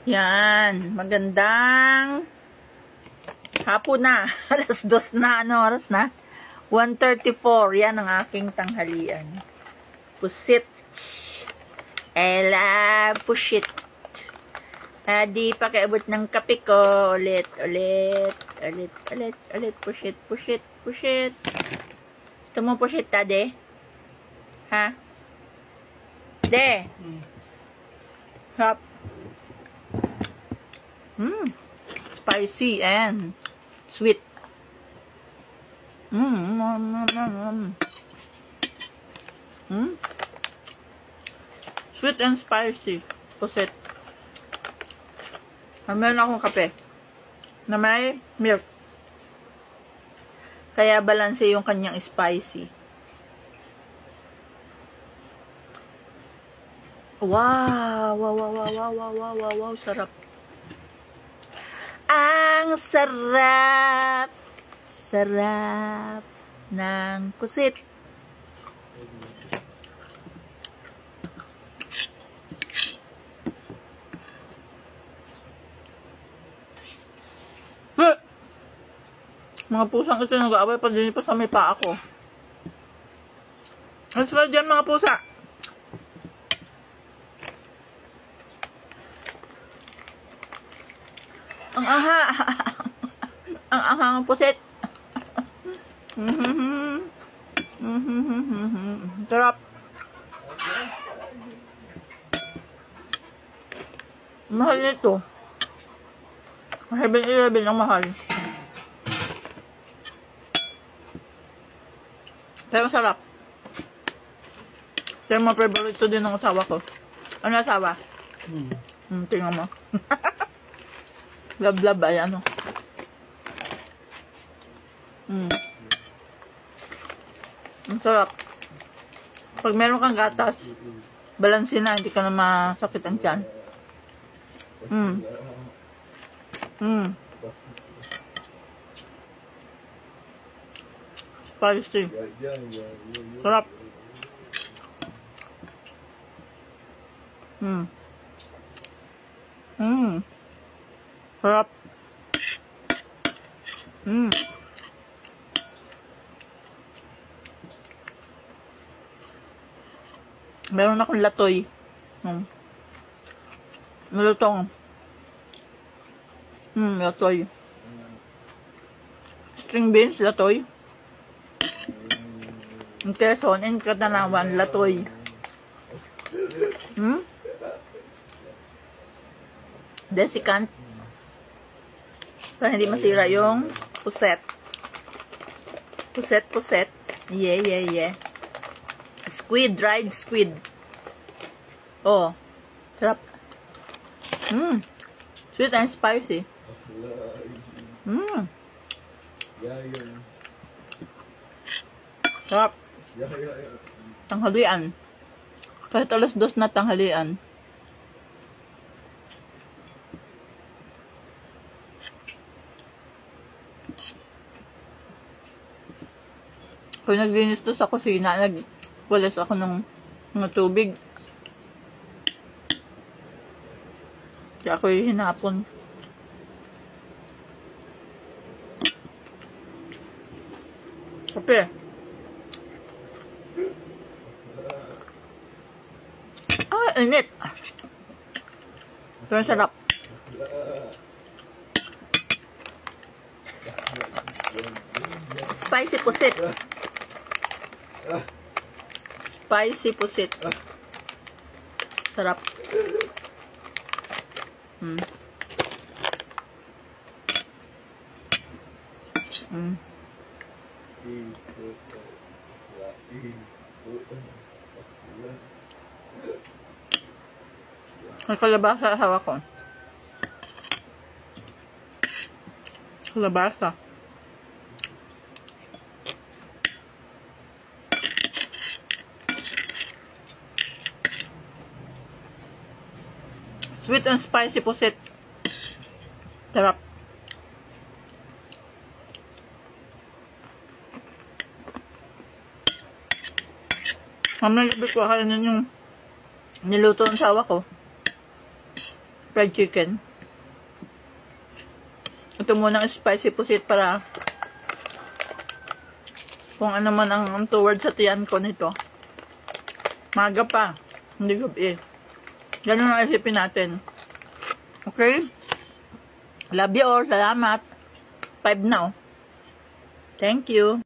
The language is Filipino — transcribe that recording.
Yan. Magandang hapon na. Alas 2 na. Ano oras na? 1:34. Yan ang aking tanghalian. Pusit. Ela, pusit. Di pakiabot ng kape ko. Ulit. Pusit. Gusto mo pusit, Tade? Ha? De? Hop. Spicy and sweet. Sweet and spicy. Pusit. Meron akong kape na may milk. Kaya balanse yung kanyang spicy. Wow, sarap. Ang sarap ng pusit. Mga pusang ito nag-aabay pa din pa sa may paa ko. Ano sila dyan mga pusa? Ang aha. Ang aha ng pusit. Sarap. Mahal nito. 7-11 ang mahal. Pero sarap. Ito yung mga favorite din ng asawa ko. Ano asawa? Tingnan mo. Lab, ayan o. Ang sarap. Pag meron kang gatas, balansin na, hindi ka na masakit ang tiyan. Spicy. Sarap. Sarap. Meron akong latoy. Malutong. Latoy. String beans, latoy. In Quezon, in Katanawan, latoy. Desiccant. Para hindi masira yung puset. Puset. Yeah. Squid, dried squid. Oh, sarap. Sweet and spicy. Sarap. Tanghalian. Kahit alas 2 na tanghalian. Kung naglinis to sa kusina, nagwalas ako ng mga tubig. Kaya ako yung hinapon. Kape. Init. Pero sarap. Spicy pusit. Spicy pusit. Sarap. May kalabasa hawak ko. Kalabasa. Sweet and spicy pusit. Sarap. Mamaya ko kainin yung niluto ng sawa ko. fried chicken. Ito muna ang spicy pusit para kung ano man ang towards sa tiyan ko nito. Maga pa. Hindi gabi. Ganun ang isipin natin. Okay? Love you all. Salamat. 5 na oh. Thank you.